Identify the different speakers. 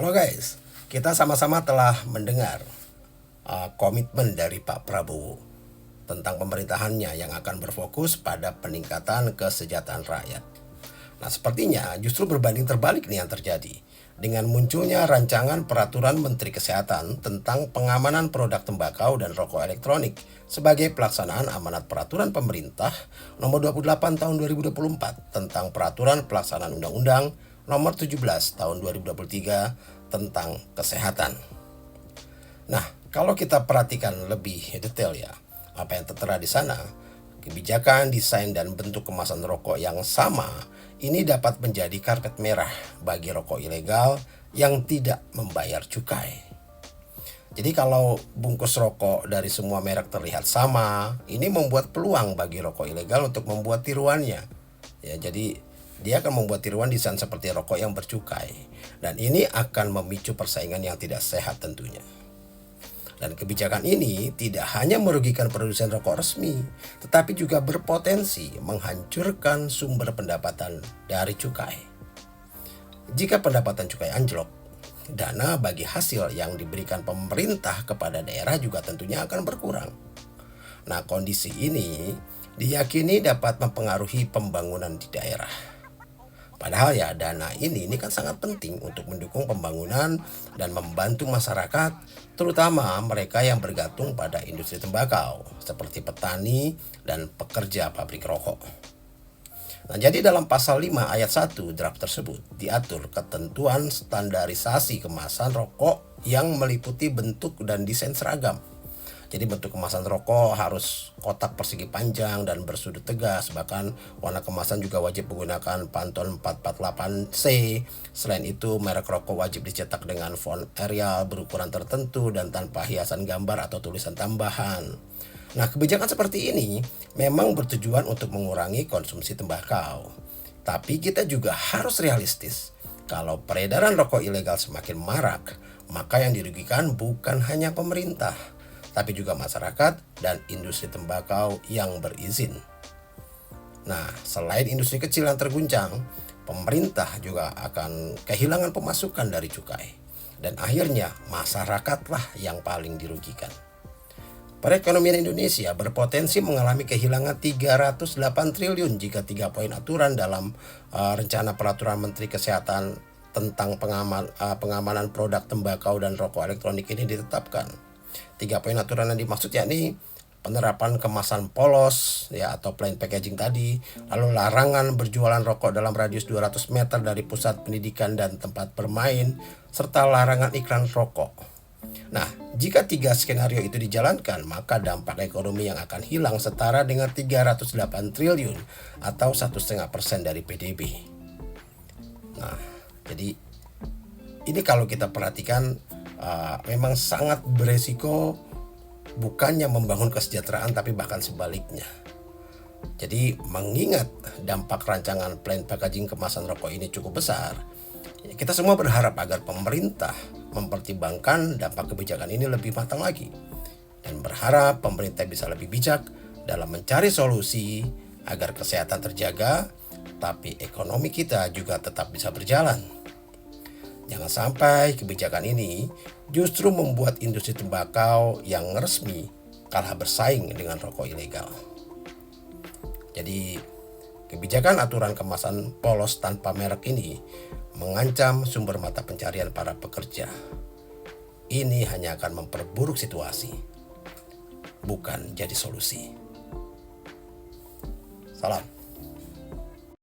Speaker 1: Halo guys, kita sama-sama telah mendengar komitmen dari Pak Prabowo tentang pemerintahannya yang akan berfokus pada peningkatan kesejahteraan rakyat. Nah, sepertinya justru berbanding terbalik nih yang terjadi dengan munculnya rancangan peraturan Menteri Kesehatan tentang pengamanan produk tembakau dan rokok elektronik sebagai pelaksanaan amanat peraturan pemerintah nomor 28 tahun 2024 tentang peraturan pelaksanaan undang-undang nomor 17 tahun 2023 tentang kesehatan. Nah, kalau kita perhatikan lebih detail ya, apa yang tertera di sana, kebijakan, desain, dan bentuk kemasan rokok yang sama ini dapat menjadi karpet merah bagi rokok ilegal yang tidak membayar cukai. Jadi kalau bungkus rokok dari semua merek terlihat sama, ini membuat peluang bagi rokok ilegal untuk membuat tiruannya. Ya, jadi dia akan membuat tiruan desain seperti rokok yang bercukai. Dan ini akan memicu persaingan yang tidak sehat tentunya. Dan kebijakan ini tidak hanya merugikan produsen rokok resmi, tetapi juga berpotensi menghancurkan sumber pendapatan dari cukai. Jika pendapatan cukai anjlok, dana bagi hasil yang diberikan pemerintah kepada daerah juga tentunya akan berkurang. Nah, kondisi ini diyakini dapat mempengaruhi pembangunan di daerah. Padahal ya dana ini kan sangat penting untuk mendukung pembangunan dan membantu masyarakat, terutama mereka yang bergantung pada industri tembakau, seperti petani dan pekerja pabrik rokok. Nah, jadi dalam pasal 5 ayat 1 draft tersebut diatur ketentuan standarisasi kemasan rokok yang meliputi bentuk dan desain seragam. Jadi bentuk kemasan rokok harus kotak persegi panjang dan bersudut tegas. Bahkan warna kemasan juga wajib menggunakan Pantone 448C. Selain itu, merek rokok wajib dicetak dengan font Arial berukuran tertentu dan tanpa hiasan gambar atau tulisan tambahan. Nah, kebijakan seperti ini memang bertujuan untuk mengurangi konsumsi tembakau. Tapi kita juga harus realistis. Kalau peredaran rokok ilegal semakin marak, maka yang dirugikan bukan hanya pemerintah, tapi juga masyarakat dan industri tembakau yang berizin. Nah, selain industri kecil yang terguncang, pemerintah juga akan kehilangan pemasukan dari cukai. Dan akhirnya masyarakatlah yang paling dirugikan. Perekonomian Indonesia berpotensi mengalami kehilangan 308 triliun jika 3 poin aturan dalam rencana peraturan Menteri Kesehatan tentang pengamanan produk tembakau dan rokok elektronik ini ditetapkan. 3 poin aturan yang dimaksud yakni penerapan kemasan polos ya atau plain packaging tadi, lalu larangan berjualan rokok dalam radius 200 meter dari pusat pendidikan dan tempat bermain, serta larangan iklan rokok. Nah, jika 3 skenario itu dijalankan, maka dampak ekonomi yang akan hilang setara dengan 308 triliun atau 1,5% dari PDB. Nah, jadi ini kalau kita perhatikan memang sangat beresiko, bukannya membangun kesejahteraan tapi bahkan sebaliknya. Jadi mengingat dampak rancangan plain packaging kemasan rokok ini cukup besar, kita semua berharap agar pemerintah mempertimbangkan dampak kebijakan ini lebih matang lagi, dan berharap pemerintah bisa lebih bijak dalam mencari solusi agar kesehatan terjaga tapi ekonomi kita juga tetap bisa berjalan. Jangan sampai kebijakan ini justru membuat industri tembakau yang resmi kalah bersaing dengan rokok ilegal. Jadi, kebijakan aturan kemasan polos tanpa merek ini mengancam sumber mata pencarian para pekerja. Ini hanya akan memperburuk situasi, bukan jadi solusi. Salam.